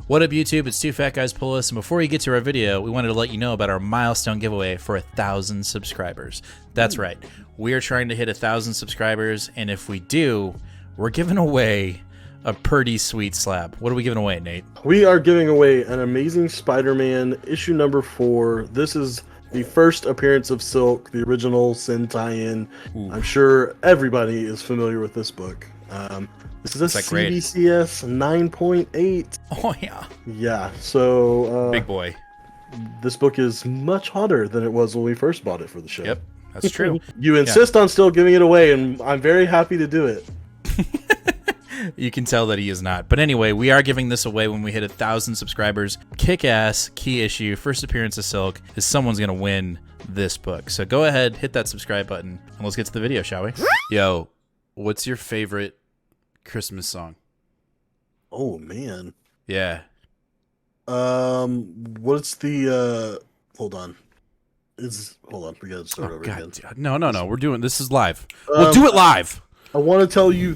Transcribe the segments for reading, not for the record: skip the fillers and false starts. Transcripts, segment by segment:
What up, YouTube? It's Two Fat Guys Pull Us, and before we get to our video, we wanted to let you know about our milestone giveaway for 1,000 subscribers. That's right. We are trying to hit 1,000 subscribers, and if we do, we're giving away a pretty sweet slab. What are we giving away, Nate? We are giving away an Amazing Spider-Man issue number 4. This is the first appearance of Silk, the original Sin tie-in. I'm sure everybody is familiar with this book. This is a CBCS 9.8. Oh, yeah. Yeah, so... big boy. This book is much hotter than it was when we first bought it for the show. Yep, that's true. You insist on still giving it away, and I'm very happy to do it. You can tell that he is not. But anyway, we are giving this away when we hit 1,000 subscribers. Kick-ass, key issue, first appearance of Silk, is someone's going to win this book. So go ahead, hit that subscribe button, and let's get to the video, shall we? Yo, what's your favorite Christmas song? Oh, man. Yeah. What's the, hold on. Hold on, we gotta start over again. No, we're doing, this is live. We'll do it live! I want to tell you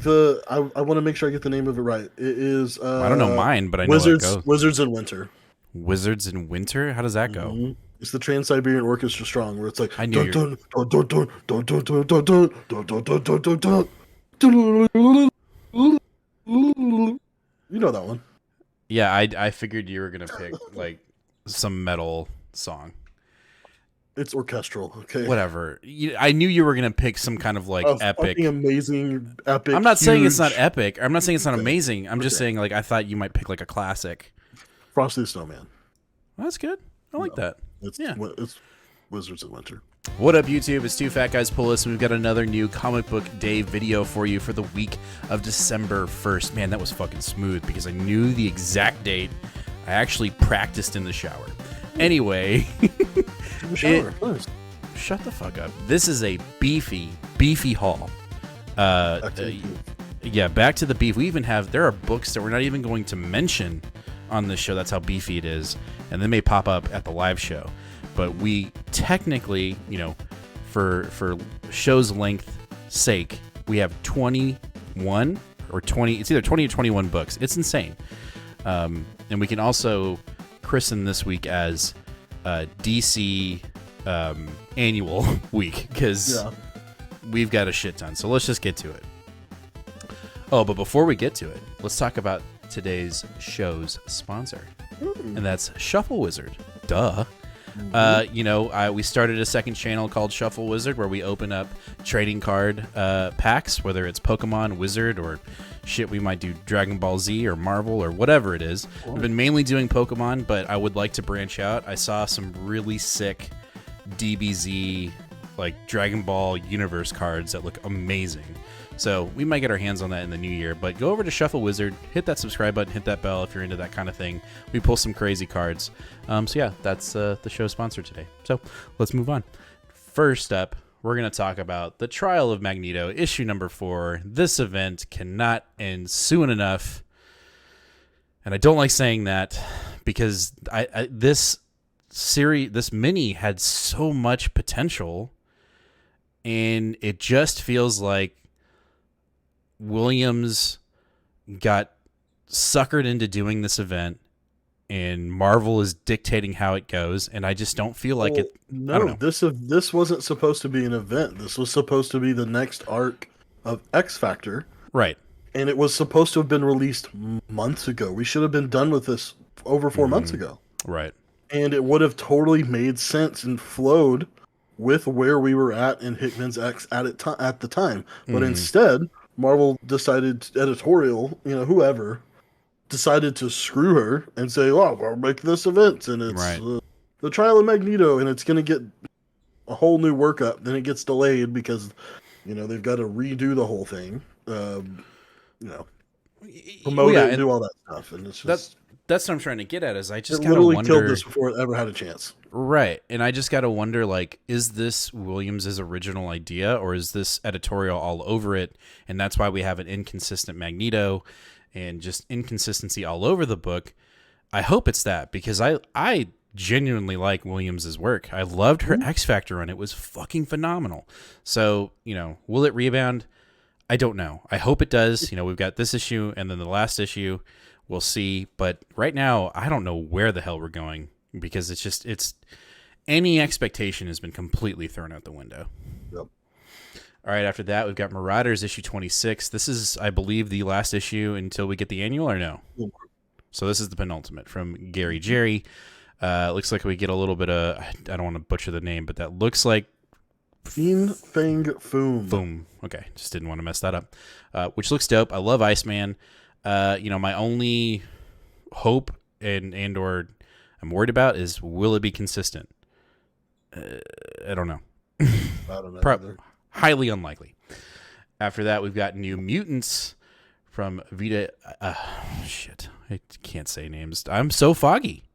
I want to make sure I get the name of it right. It is, I don't know mine, but I know how it goes. Wizards in Winter. Wizards in Winter? How does that go? Mm-hmm. It's the Trans-Siberian Orchestra Strong, where it's like, I knew you know that one. Yeah, I figured you were gonna pick like some metal song. It's orchestral, okay. Whatever. I knew you were gonna pick some kind of like epic, amazing, epic. I'm not saying it's not epic. I'm not saying it's not amazing. I'm just saying like I thought you might pick like a classic. Frosty the Snowman. Well, that's good. I like that. It's Wizards in Winter. What up, YouTube? It's Two Fat Guys Pull Us, and we've got another new comic book day video for you for the week of December 1st. Man, that was fucking smooth because I knew the exact date. I actually practiced in the shower. Anyway, shut the fuck up. This is a beefy haul. Yeah, back to the beef. We even have, there are books that we're not even going to mention on this show. That's how beefy it is. And they may pop up at the live show. But we technically, you know, for show's length sake, we have 21 or 20. It's either 20 or 21 books. It's insane. And we can also christen this week as DC Annual Week because we've got a shit ton. So let's just get to it. Oh, but before we get to it, let's talk about today's show's sponsor. And that's Shuffle Wizard. Duh. You know, we started a second channel called Shuffle Wizard where we open up trading card packs, whether it's Pokemon, Wizard, or shit, we might do Dragon Ball Z or Marvel or whatever it is. We've been mainly doing Pokemon, but I would like to branch out. I saw some really sick DBZ, like Dragon Ball Universe cards that look amazing. So we might get our hands on that in the new year, but go over to Shuffle Wizard, hit that subscribe button, hit that bell if you're into that kind of thing. We pull some crazy cards. So yeah, that's the show sponsor today. So let's move on. First up, we're going to talk about The Trial of Magneto, issue number 4. This event cannot end soon enough. And I don't like saying that because this mini had so much potential, and it just feels like Williams got suckered into doing this event, and Marvel is dictating how it goes, and I just don't feel like it. No, I don't know. This wasn't supposed to be an event. This was supposed to be the next arc of X Factor, right? And it was supposed to have been released months ago. We should have been done with this over 4 months ago, right? And it would have totally made sense and flowed with where we were at in Hickman's X at the time. But instead, Marvel decided, editorial, you know, whoever, decided to screw her and say, "Oh, we'll make this event, and it's the Trial of Magneto, and it's going to get a whole new workup." Then it gets delayed because, you know, they've got to redo the whole thing, you know, promote it and do all that stuff, and it's just that's what I'm trying to get at. Is I just literally killed this before it ever had a chance. Right. And I just got to wonder, like, is this Williams's original idea, or is this editorial all over it? And that's why we have an inconsistent Magneto and just inconsistency all over the book. I hope it's that, because I genuinely like Williams's work. I loved her X Factor run. It was fucking phenomenal. So, you know, will it rebound? I don't know. I hope it does. You know, we've got this issue and then the last issue. We'll see. But right now, I don't know where the hell we're going because it's any expectation has been completely thrown out the window. Yep. All right, after that, we've got Marauders issue 26. This is, I believe, the last issue until we get the annual, or no? So this is the penultimate from Gary Jerry. Looks like we get a little bit of, I don't want to butcher the name, but that looks like Fin Fang Foom. Foom. Okay, just didn't want to mess that up. Which looks dope. I love Iceman. My only hope and or I'm worried about is, will it be consistent? I don't know. I don't know either. Highly unlikely. After that, we've got New Mutants from Vita. Shit, I can't say names. I'm so foggy.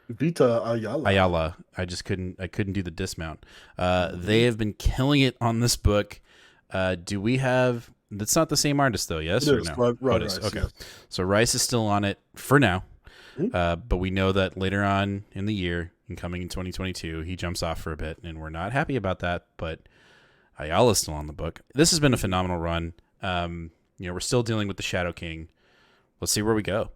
Vita Ayala. I couldn't do the dismount. They have been killing it on this book. Do we have? That's not the same artist though. Yes or no? Right, it is. Rice, Okay. yes. So Rice is still on it for now. Mm-hmm. But we know that later on in the year and coming in 2022, he jumps off for a bit, and we're not happy about that. But Ayala's still on the book. This has been a phenomenal run. We're still dealing with the Shadow King. Let's see where we go.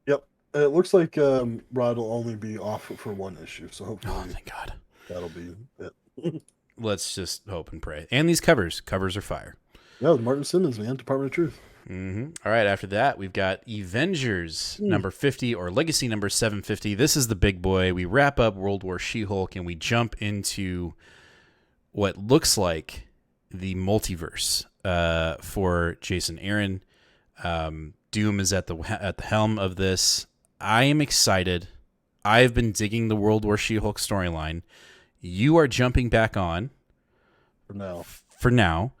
Yep. It looks like Rod will only be off for one issue, so hopefully Thank God. that'll be it. Let's just hope and pray. And these covers are fire. Yeah, Martin Simmons, man, Department of Truth. Mm-hmm. All right, after that, we've got Avengers number 50, or Legacy number 750. This is the big boy. We wrap up World War She-Hulk, and we jump into what looks like the multiverse for Jason Aaron. Doom is at the helm of this. I am excited. I've been digging the World War She-Hulk storyline. You are jumping back on. For now.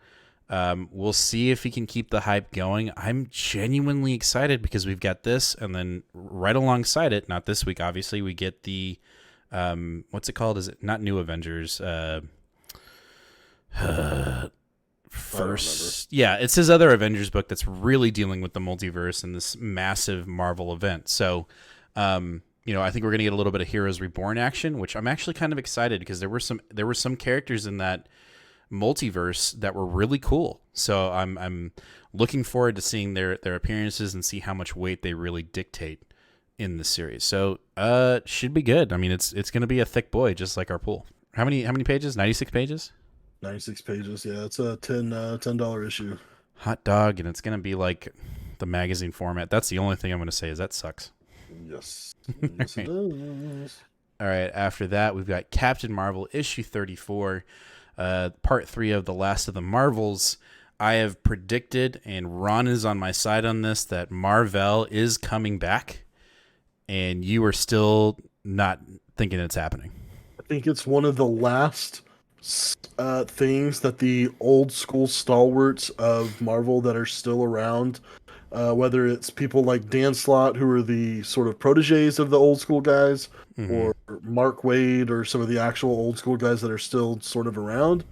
We'll see if he can keep the hype going. I'm genuinely excited because we've got this, and then right alongside it, not this week, obviously, we get the, what's it called? Is it not New Avengers? First. Yeah, it's his other Avengers book that's really dealing with the multiverse and this massive Marvel event. So, I think we're going to get a little bit of Heroes Reborn action, which I'm actually kind of excited because there were some characters in that multiverse that were really cool. So I'm looking forward to seeing their appearances and see how much weight they really dictate in the series. So should be good. I mean, it's going to be a thick boy, just like our pool. How many pages? 96 pages? 96 pages. Yeah, it's a $10 issue. Hot dog, and it's going to be like the magazine format. That's the only thing I'm going to say is that sucks. Yes. Yes, it does. All right. After that, we've got Captain Marvel issue 34. Part 3 of The Last of the Marvels. I have predicted, and Ron is on my side on this, that Marvel is coming back, and you are still not thinking it's happening. I think it's one of the last things that the old school stalwarts of Marvel that are still around, whether it's people like Dan Slott, who are the sort of proteges of the old school guys, or Mark Waid, or some of the actual old school guys that are still sort of around.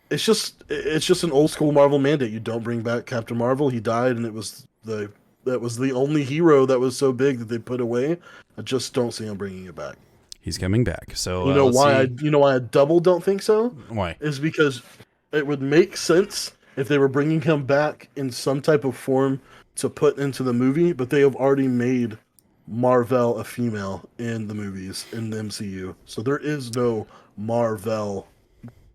It's just an old school Marvel mandate. You don't bring back Captain Marvel. He died, and that was the only hero that was so big that they put away. I just don't see him bringing it back. He's coming back. So you know why I double don't think so? Why? Is because it would make sense if they were bringing him back in some type of form to put into the movie, but they have already made Marvel a female in the movies in the MCU, so there is no Marvel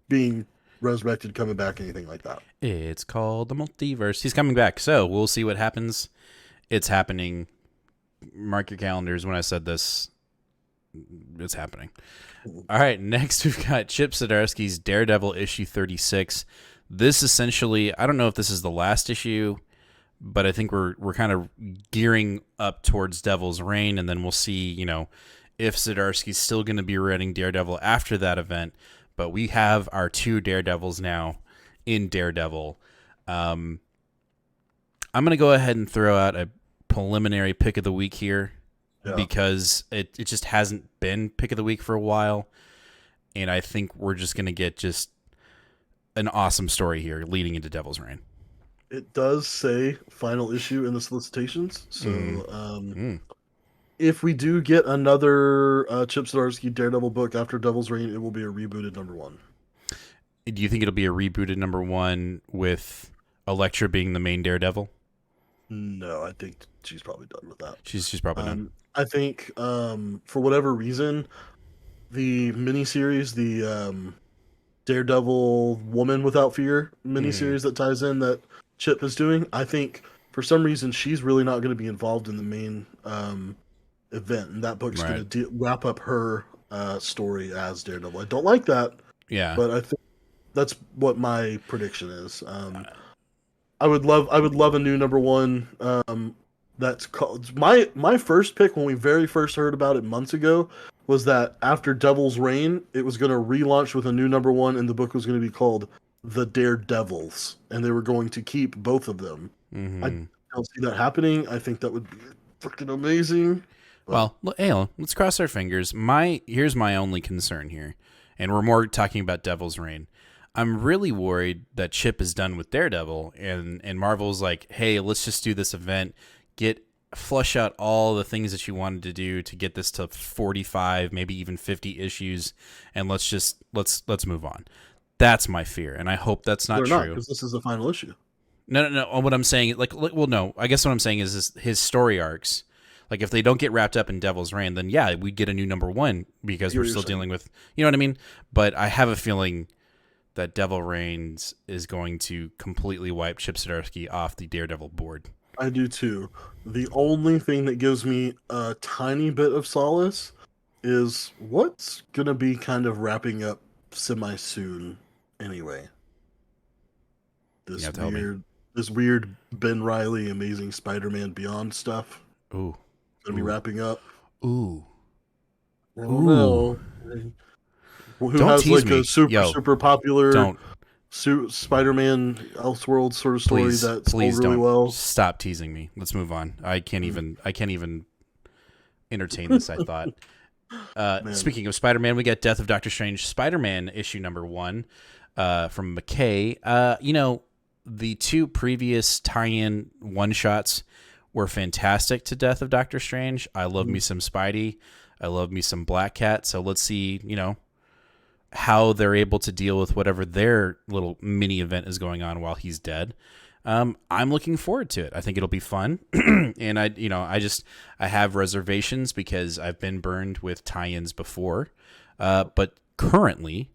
being resurrected, coming back, anything like that. It's called the multiverse. He's coming back, so we'll see what happens. It's happening. Mark your calendars. When I said this, it's happening. All right, next we've got Chip Zdarsky's Daredevil issue 36. This essentially, I don't know if this is the last issue, but I think we're kind of gearing up towards Devil's Reign, and then we'll see, if Zdarsky's still going to be writing Daredevil after that event. But we have our 2 Daredevils now in Daredevil. I'm going to go ahead and throw out a preliminary pick of the week here, because it just hasn't been pick of the week for a while, and I think we're just going to get just an awesome story here leading into Devil's Reign. It does say final issue in the solicitations, so if we do get another Chip Zdarsky Daredevil book after Devil's Reign, it will be a rebooted number 1. Do you think it'll be a rebooted number 1 with Elektra being the main Daredevil? No, I think she's probably done with that. She's probably done. I think for whatever reason, the miniseries, the Daredevil Woman Without Fear Hmm. miniseries that ties in that Chip is doing, I think for some reason she's really not going to be involved in the main event, and that book's going Right. to wrap up her story as Daredevil. I don't like that, Yeah. but I think that's what my prediction is. I would love a new number one. That's called my first pick when we very first heard about it months ago was that after Devil's Reign, it was going to relaunch with a new number one, and the book was going to be called The Daredevils, and they were going to keep both of them. I Hmm. don't see that happening. I think that would be freaking amazing. But Well, hey, let's cross our fingers. Here's my only concern here, and we're more talking about Devil's Reign. I'm really worried that Chip is done with Daredevil, and Marvel's like, hey, let's just do this event, flush out all the things that you wanted to do to get this to 45, maybe even 50 issues, and let's move on. That's my fear, and I hope that's not they're not true. because this is the final issue. No, no, no. What I'm saying, well, no. I guess what I'm saying is his story arcs. Like, if they don't get wrapped up in Devil's Reign, then yeah, we get a new number one because See we're what you're still saying. dealing with, you know what I mean. But I have a feeling that Devil Reigns is going to completely wipe Chip Zdarsky off the Daredevil board. I do too. The only thing that gives me a tiny bit of solace is what's gonna be kind of wrapping up semi soon anyway. You This have to help me. weird this weird Ben Riley Amazing Spider-Man Beyond stuff Ooh, gonna be ooh, wrapping up. ooh, I don't ooh. know. Who Don't has tease like a me, super yo. super popular Don't, Spider-Man Elseworld sort of story please, that sold please really don't well? stop teasing me. Let's move on. Mm, I can't even entertain this. I thought. Man, Speaking of Spider-Man, we got Death of Doctor Strange Spider-Man issue number 1 from McKay. The two previous tie-in one-shots were fantastic to Death of Doctor Strange. I love me mhm. some Spidey. I love me some Black Cat. So let's see, how they're able to deal with whatever their little mini event is going on while he's dead. I'm looking forward to it. I think it'll be fun, and I have reservations because I've been burned with tie-ins before, but currently,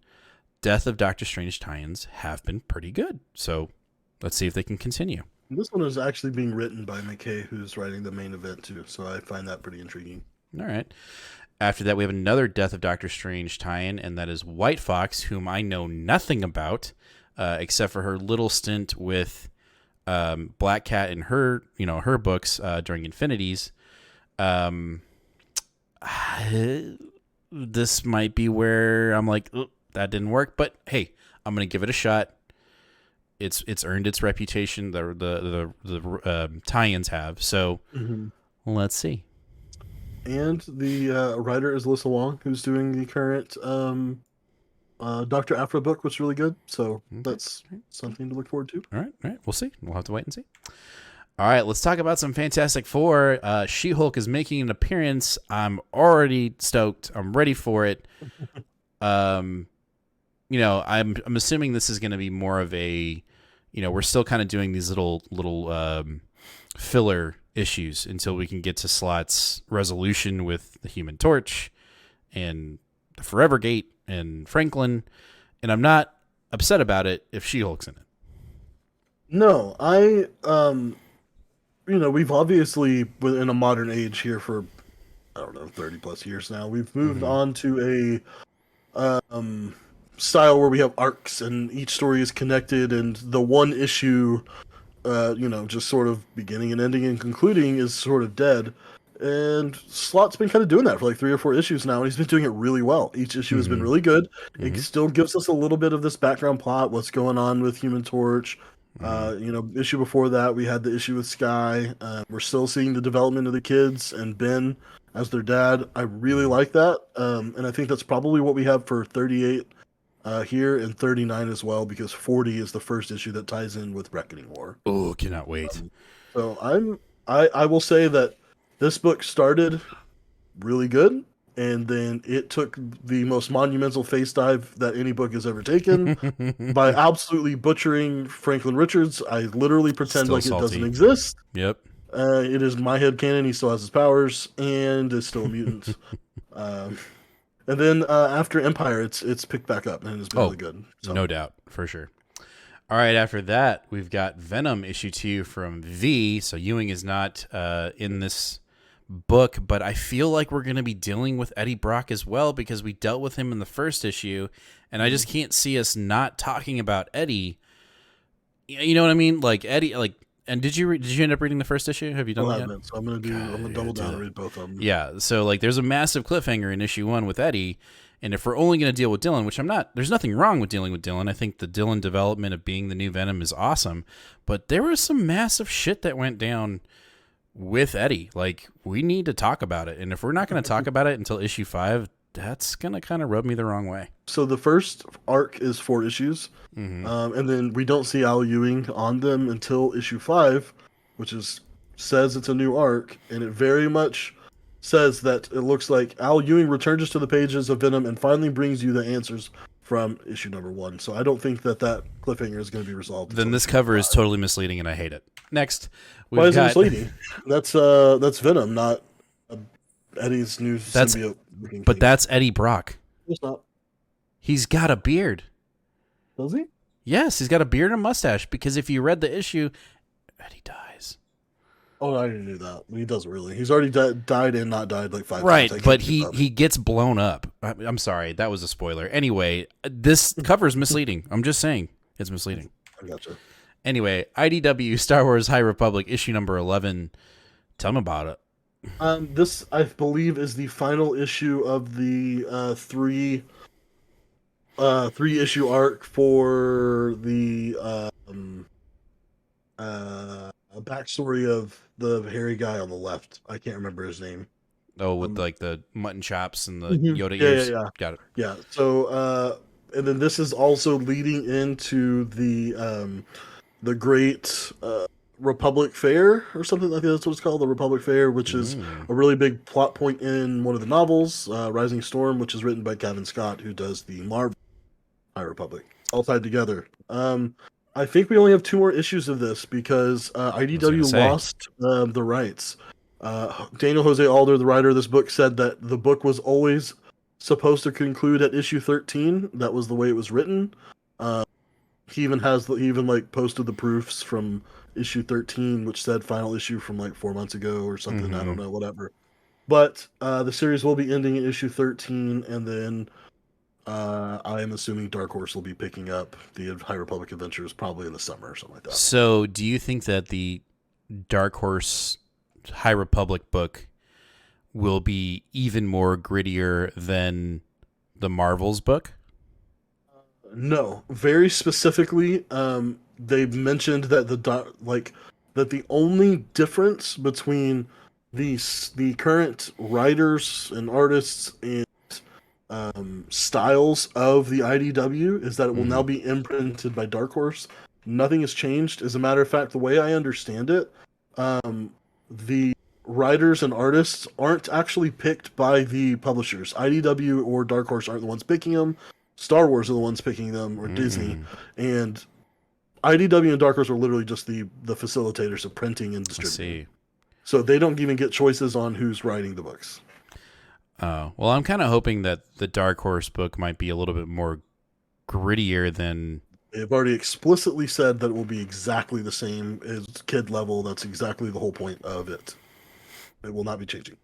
Death of Doctor Strange tie-ins have been pretty good. So let's see if they can continue. This one is actually being written by McKay, who's writing the main event too. So I find that pretty intriguing. All right. After that, we have another Death of Doctor Strange tie-in, and that is White Fox, whom I know nothing about, except for her little stint with Black Cat in her books during Infinities. Um, this might be where I'm like, that didn't work, but hey, I'm gonna give it a shot. It's earned its reputation. The tie-ins have, so Hmm. let's see. And the writer is Alyssa Wong, who's doing the current Doctor Afro book, which is really good. So Okay, that's something to look forward to. all right, we'll see. We'll have to wait and see. All right, let's talk about some Fantastic Four. She-Hulk is making an appearance. I'm stoked. I'm ready for it. Um, I'm assuming this is going to be more of a, we're still kind of doing these little filler issues until we can get to Slot's resolution with the Human Torch and the Forever Gate and Franklin, and I'm not upset about it if She-Hulk's in it. No, we've obviously been in a modern age here for I don't know 30 plus years now. We've moved Mm-hmm. on to a style where we have arcs and each story is connected, and the one issue just sort of beginning and ending and concluding is sort of dead. And Slot's been kind of doing that for like 3 or 4 issues now, and he's been doing it really well. Each issue has been Mm-hmm. really good. It Mm-hmm. still gives us a little bit of this background plot, what's going on with Human Torch. Mm-hmm. Issue before that, we had the issue with Sky. We're still seeing the development of the kids and Ben as their dad. I really Mm-hmm. like that, and I think that's probably what we have for 38 here and 39 as well, because 40 is the first issue that ties in with Reckoning War. Oh, cannot wait. So I will say that this book started really good, and then it took the most monumental face dive that any book has ever taken by absolutely butchering Franklin Richards. I literally pretend Still like it doesn't salty. exist. Yep. It is my headcanon. He still has his powers and is still a mutant. Um, and then after Empire, it's picked back up and it's been Oh, really good. So no doubt, for sure. All right, after that, we've got Venom issue 2 from V. So Ewing is not in this book, but I feel like we're going to be dealing with Eddie Brock as well because we dealt with him in the first issue, and I just can't see us not talking about Eddie. You know what I mean? Like Eddie, like. And did you end up reading the first issue? Have you done that yet? so I'm gonna double down and read both of them. Yeah, so like there's a massive cliffhanger in issue 1 with Eddie, and if we're only going to deal with Dylan, which I'm not, there's nothing wrong with dealing with Dylan. I think the Dylan development of being the new Venom is awesome, but there was some massive shit that went down with Eddie. Like we need to talk about it, and if we're not going to talk about it until issue 5, that's going to kind of rub me the wrong way. So the first arc is 4 issues, and then we don't see Al Ewing on them until issue 5, which says it's a new arc, and it very much says that it looks like Al Ewing returns to the pages of Venom and finally brings you the answers from issue number 1. So I don't think that cliffhanger is going to be resolved. Then this cover is totally misleading, and I hate it. Next, why is it misleading? That's Venom, not Eddie's new symbiote. But that's Eddie Brock. It's not. He's got a beard. Does he? Yes, he's got a beard and a mustache, because if you read the issue, Eddie dies. Oh, I didn't know that. He doesn't really. He's already died and not died like 5 times. Right, but he gets blown up. I'm sorry, that was a spoiler. Anyway, this cover is misleading. I'm just saying, it's misleading. I gotcha. Anyway, IDW Star Wars High Republic issue number 11. Tell me about it. This, I believe, is the final issue of the three issue arc for the backstory of the hairy guy on the left. I can't remember his name. Oh, with like the mutton chops and the Yoda ears. Yeah. Got it. Yeah. So, and then this is also leading into the great Republic Fair or something like that. That's what it's called, the Republic Fair, which is a really big plot point in one of the novels, Rising Storm, which is written by Kevin Scott, who does the Marvel High Republic, all tied together. I think we only have 2 more issues of this because IDW lost the rights. Daniel Jose Alder, the writer of this book, said that the book was always supposed to conclude at issue 13. That was the way it was written. He even posted the proofs from issue 13, which said final issue from like 4 months ago or something. I don't know, whatever. But the series will be ending in issue 13, and then I am assuming Dark Horse will be picking up the High Republic Adventures probably in the summer or something like that. So do you think that the Dark Horse High Republic book will be even more grittier than the Marvel's book? No, very specifically, they've mentioned that the only difference between the current writers and artists and styles of the IDW is that it will now be imprinted by Dark Horse. Nothing has changed. As a matter of fact, the way I understand it, the writers and artists aren't actually picked by the publishers. IDW or Dark Horse aren't the ones picking them. Star Wars are the ones picking them, or Disney. And IDW and Dark Horse are literally just the facilitators of printing and distributing. So they don't even get choices on who's writing the books. Oh, well, I'm kind of hoping that the Dark Horse book might be a little bit more grittier than... They've already explicitly said that it will be exactly the same as kid level. That's exactly the whole point of it. It will not be changing.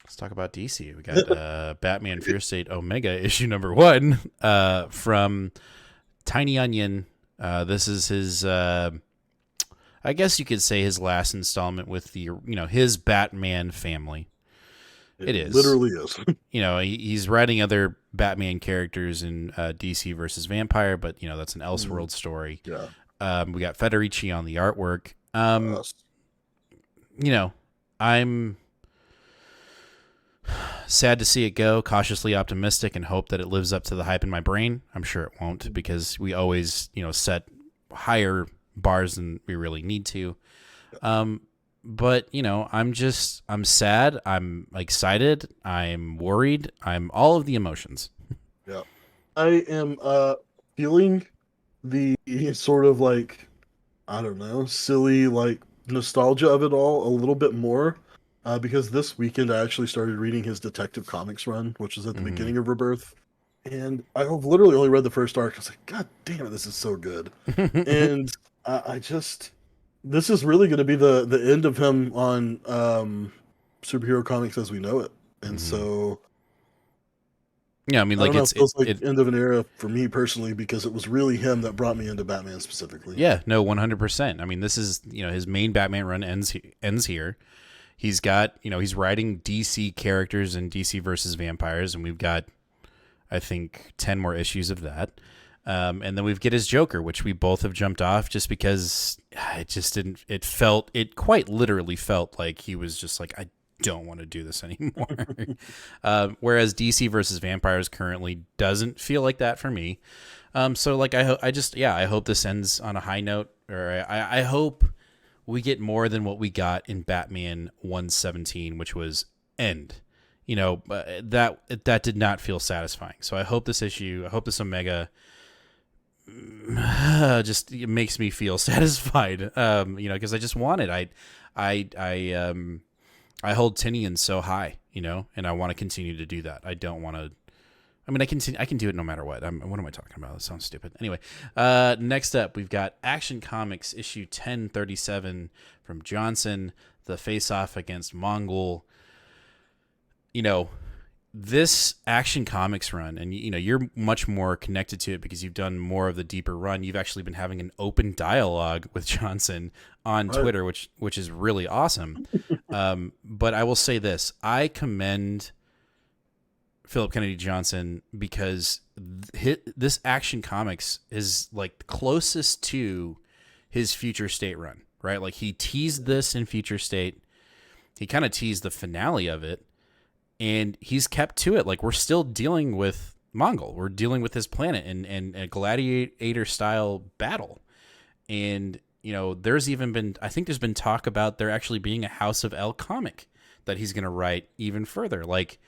Let's talk about DC. We got Batman Fear State Omega issue number 1 from Tiny Onion. This is his, I guess you could say his last installment with his Batman family. It is. Literally is. He's writing other Batman characters in DC versus Vampire, but, that's an Elseworld story. Yeah. We got Federici on the artwork. I'm sad to see it go, cautiously optimistic, and hope that it lives up to the hype in my brain. I'm sure it won't, because we always, set higher bars than we really need to. But, I'm sad, I'm excited, I'm worried, I'm all of the emotions. Yeah. I am feeling the sort of silly, nostalgia of it all a little bit more, because this weekend I actually started reading his Detective Comics run, which is at the Mm-hmm. beginning of Rebirth, and I've literally only read the first arc. I was like, God damn it, this is so good, and I just this is really going to be the end of him on superhero comics as we know it, and Mm-hmm. so Yeah, I mean, I don't like know. It feels like it. end of an era for me personally because it was really him that brought me into Batman specifically. Yeah, no, 100%. I mean, this is his main Batman run ends here. He's got he's writing DC characters in DC versus vampires, and we've got I think 10 more issues of that. And then we get his Joker, which we both have jumped off just because it just didn't. It quite literally felt like he was just like, I don't want to do this anymore. Whereas DC versus Vampires currently doesn't feel like that for me. So like I hope this ends on a high note, or I hope we get more than what we got in Batman 117, which was end. That did not feel satisfying. So I hope I hope this Omega just it makes me feel satisfied. Because I just want it. I hold Tinian so high, and I want to continue to do that. I don't want to. I mean, I can do it no matter what. What am I talking about? That sounds stupid. Anyway, next up, we've got Action Comics issue 1037 from Johnson, the face-off against Mongol. This Action Comics run, and you're much more connected to it because you've done more of the deeper run. You've actually been having an open dialogue with Johnson on Right. Twitter, which is really awesome. But I will say this: I commend Philip Kennedy Johnson because this Action Comics is like closest to his Future State run, right? Like he teased this in Future State. He kind of teased the finale of it. And he's kept to it. Like we're still dealing with Mongol. We're dealing with his planet and a gladiator style battle. And there's been talk about there actually being a House of L comic that he's going to write even further. Like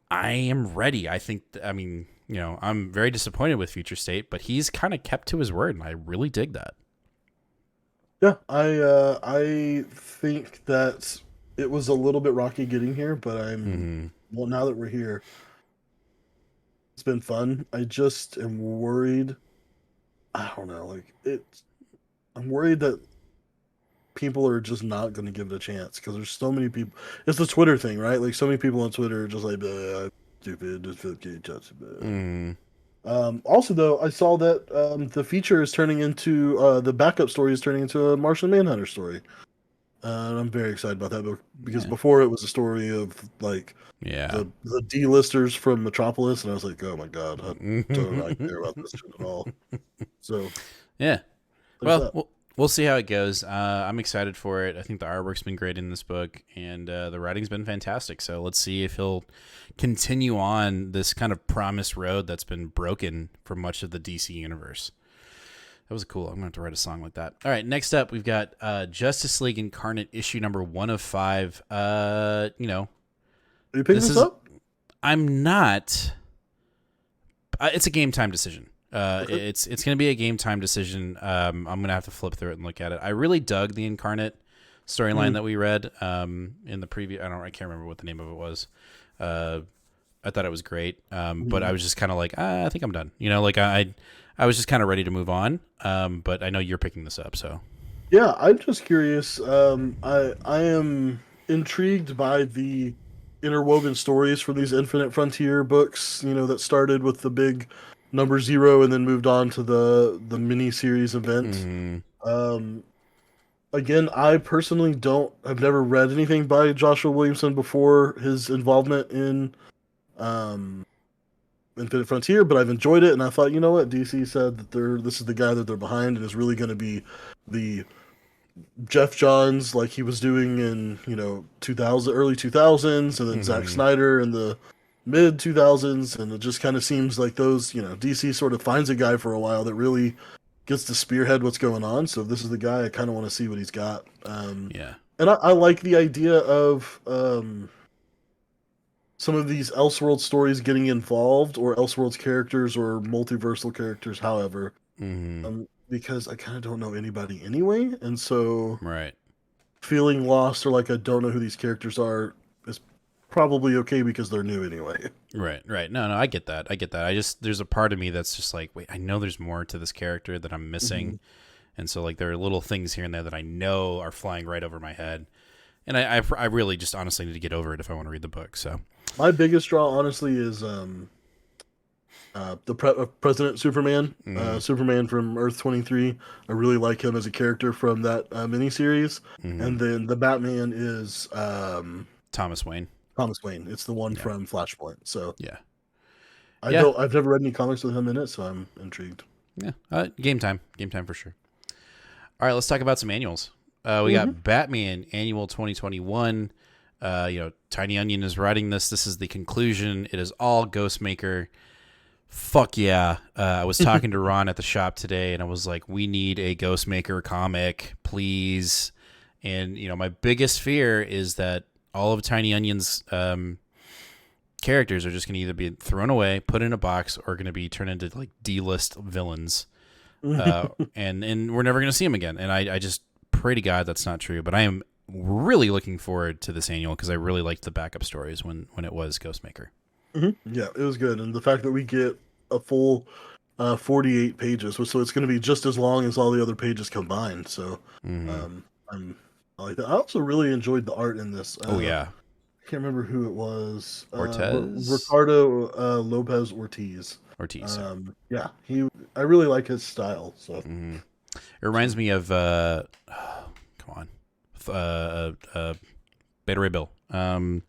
I am ready. I'm very disappointed with Future State, but he's kind of kept to his word, and I really dig that. Yeah, I think that it was a little bit rocky getting here, but Mm-hmm. well, now that we're here, it's been fun. I just am worried. I don't know, I'm worried that people are just not going to give it a chance because there's so many people. It's the Twitter thing, right? Like so many people on Twitter are just like, stupid, just Mm. Also, though, I saw that the feature is turning into the backup story is turning into a Martian Manhunter story. And I'm very excited about that book because Yeah. before it was a story of like Yeah. the D-listers from Metropolis, and I was like, oh my god, I don't not care about this shit at all. So Yeah. there's Well, that. we'll see how it goes. I'm excited for it. I think the artwork's been great in this book, and the writing's been fantastic. So let's see if he'll continue on this kind of promised road that's been broken for much of the DC universe. That was cool. I'm going to have to write a song like that. All right, next up, we've got Justice League Incarnate issue number 1 of 5. Are you picking This this is... up? I'm not... it's a game time decision. Okay. It's going to be a game time decision. I'm going to have to flip through it and look at it. I really dug the Incarnate storyline that we read in the preview. I can't remember what the name of it was. I thought it was great. But I was just kind of like, I think I'm done. I was just kind of ready to move on. But I know you're picking this up, so. Yeah, I'm just curious. I am intrigued by the interwoven stories from these Infinite Frontier books. That started with the big number 0 and then moved on to the mini series event. Mm-hmm. Again, I personally I've never read anything by Joshua Williamson before his involvement in um, Infinite Frontier, but I've enjoyed it, and I thought, you know what, DC said that this is the guy that they're behind, and is really going to be the Jeff Johns like he was doing in 2000 early 2000s, and then Zack Mm-hmm. Snyder in the mid 2000s, and it just kind of seems like those DC sort of finds a guy for a while that really gets to spearhead what's going on. So if this is the guy, I kind of want to see what he's got. Yeah. And I like the idea of some of these Elseworld stories getting involved, or Elseworlds characters, or multiversal characters, however, Mm-hmm. because I kind of don't know anybody anyway, and so Right. feeling lost or like I don't know who these characters are is probably okay because they're new anyway. Right. No, I get that. I just, there's a part of me that's just like, wait, I know there's more to this character that I'm missing. And so like there are little things here and there that I know are flying right over my head. And I really just honestly need to get over it if I want to read the book. So My biggest draw, honestly, is President Superman, Superman from Earth 23. I really like him as a character from that miniseries. And then the Batman is Thomas Wayne. Thomas Wayne. It's the one from Flashpoint. So Yeah. I've never read any comics with him in it, so I'm intrigued. Yeah. Game time for sure. All right, let's talk about some annuals. We got Batman Annual 2021. Tiny Onion is writing this. This is the conclusion. It is all Ghostmaker. Fuck yeah. I was talking to Ron at the shop today, and I was like, we need a Ghostmaker comic, please. And, my biggest fear is that all of Tiny Onion's characters are just going to either be thrown away, put in a box, or going to be turned into, like, D-list villains. And we're never going to see them again. And I just pray to God that's not true. But I am really looking forward to this annual because I really liked the backup stories when it was Ghostmaker. Yeah, it was good. And the fact that we get a full 48 pages, so it's going to be just as long as all the other pages combined. So I like that. I also really enjoyed the art in this. Yeah. I can't remember who it was. Ortiz? Ricardo Lopez Ortiz. Yeah, I really like his style. So it reminds me of Beta Ray Bill, Daniel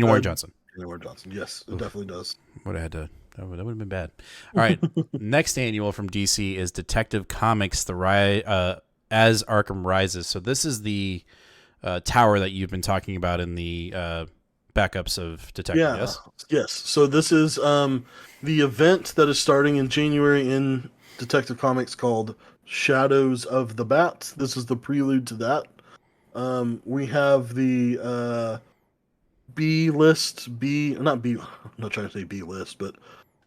Warren Johnson. Daniel Warren Johnson, yes, it definitely does. That would have been bad. All right, next annual from DC is Detective Comics: As Arkham Rises. So this is the tower that you've been talking about in the backups of Detective. Yes. So this is the event that is starting in January in Detective Comics called Shadows of the Bat. This is the prelude to that. We have the I'm not trying to say B list, but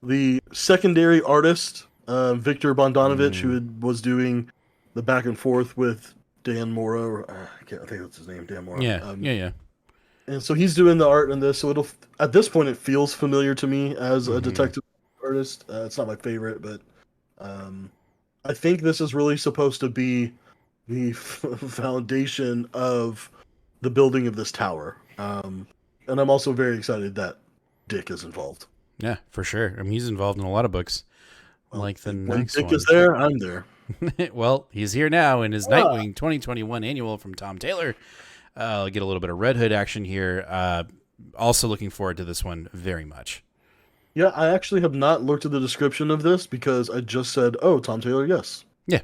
the secondary artist, Victor Bogdanovich, who was doing the back and forth with Dan Morrow. I think that's his name, Dan Morrow. Yeah. And so he's doing the art in this. So at this point, it feels familiar to me as a detective artist. It's not my favorite, but I think this is really supposed to be the foundation of the building of this tower. And I'm also very excited that Dick is involved. Yeah, for sure. I mean, he's involved in a lot of books. Like the next Dick one. is there, I'm there. Well, he's here now in his Nightwing 2021 annual from Tom Taylor. I'll get a little bit of Red Hood action here. Also looking forward to this one very much. Yeah, I actually have not looked at the description of this because I just said, oh, Tom Taylor, yes. Yeah.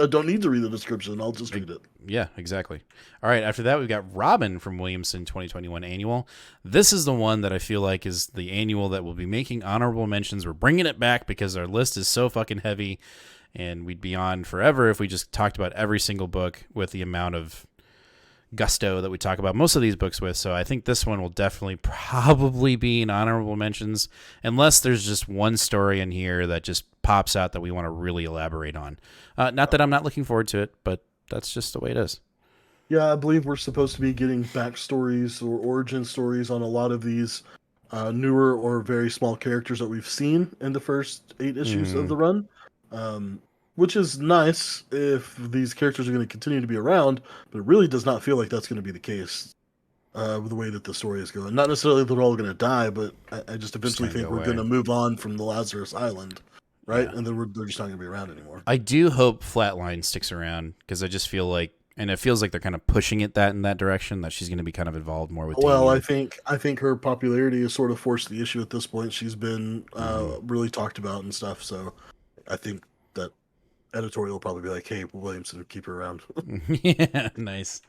I don't need to read the description. I'll just read it. Yeah, exactly. All right, after that, we've got Robin from Williamson 2021 annual. This is the one that I feel like is the annual that will be making honorable mentions. We're bringing it back because our list is so fucking heavy, and we'd be on forever if we just talked about every single book with the amount of gusto that we talk about most of these books with. So I think this one will definitely probably be in honorable mentions unless there's just one story in here that just pops out that we want to really elaborate on. Not that I'm not looking forward to it, but that's just the way it is. Yeah, I believe we're supposed to be getting backstories or origin stories on a lot of these newer or very small characters that we've seen in the first 8 issues of the run. Which is nice if these characters are going to continue to be around, but it really does not feel like that's going to be the case with the way that the story is going. Not necessarily that they're all going to die, but I just eventually think we're going to move on from the Lazarus Island, right? Yeah. And then they're just not going to be around anymore. I do hope Flatline sticks around because I just feel like, and it feels like they're kind of pushing it in that direction, that she's going to be kind of involved more with. Well, I think her popularity has sort of forced the issue at this point. She's been really talked about and stuff, so I think that editorial will probably be like, hey, Williamson, keep her around. Yeah, nice.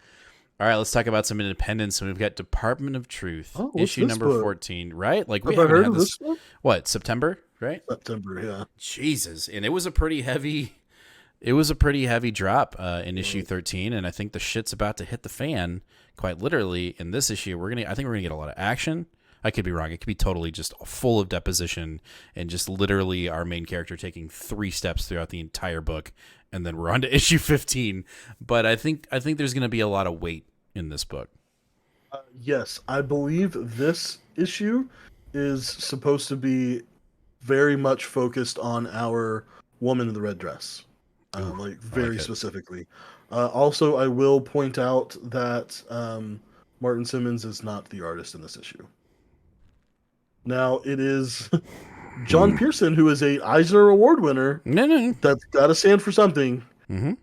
All right, let's talk about some independence. And we've got Department of Truth, issue number 14, right? Like we haven't had this. What, September, right? September, yeah. Jesus, and it was a pretty heavy drop in issue 13, and I think the shit's about to hit the fan, quite literally. In this issue, I think we're gonna get a lot of action. I could be wrong. It could be totally just full of deposition and just literally our main character taking 3 steps throughout the entire book, and then we're on to issue 15. But I think there's going to be a lot of weight in this book. Yes, I believe this issue is supposed to be very much focused on our woman in the red dress, Ooh, like I like very it. specifically. Also, I will point out that Martin Simmons is not the artist in this issue. Now, it is John Pearson, who is a Eisner Award winner. No, no. That's got to stand for something, Mm-hmm.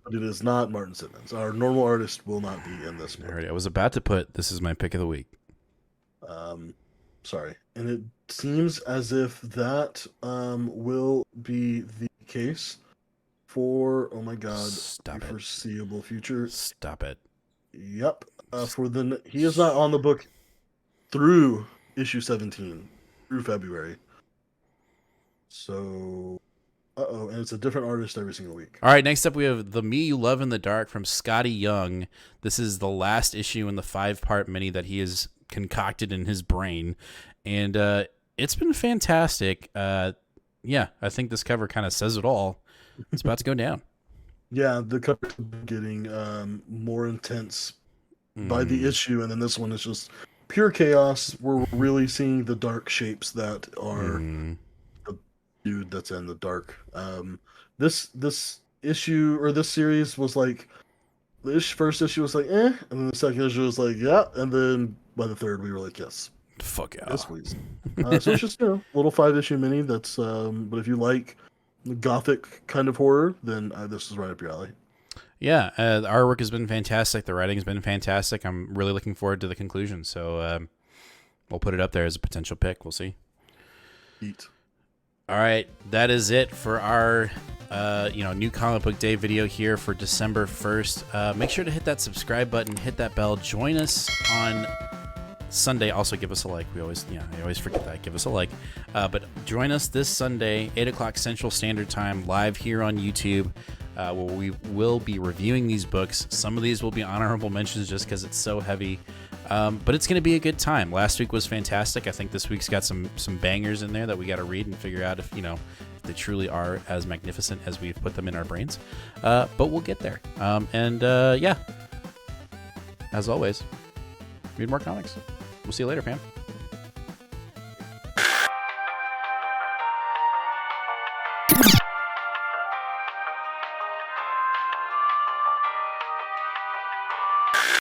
but it is not Martin Simmons. Our normal artist will not be in this book. Alright, I was about to put this is my pick of the week. Sorry. And it seems as if that will be the case for, oh my god, Stop the it. foreseeable future. Stop it. Yep. He is not on the book through issue 17, through February. So, and it's a different artist every single week. All right, next up we have The Me You Love in the Dark from Skottie Young. This is the last issue in the 5-part mini that he has concocted in his brain, and it's been fantastic. Yeah, I think this cover kind of says it all. It's about to go down. Yeah, the cover's getting more intense by the issue, and then this one is just pure chaos. We're really seeing the dark shapes that are the dude that's in the dark. This issue or this series was like this first issue was like and then the second issue was like yeah, and then by the third we were like yes. Fuck yeah. Yes, please. So it's just little 5-issue mini. That's but if you like gothic kind of horror, then this is right up your alley. Yeah, the artwork has been fantastic. The writing has been fantastic. I'm really looking forward to the conclusion. So we'll put it up there as a potential pick. We'll see. Eat. All right, that is it for our new comic book day video here for December 1st. Make sure to hit that subscribe button, hit that bell, join us on Sunday. Also give us a like. I always forget that. Give us a like. But join us this Sunday, 8 o'clock Central Standard Time, live here on YouTube, where we will be reviewing these books. Some of these will be honorable mentions just because it's so heavy. But it's going to be a good time. Last week was fantastic. I think this week's got some bangers in there that we got to read and figure out if they truly are as magnificent as we've put them in our brains. But we'll get there. Yeah, as always, read more comics. We'll see you later, fam.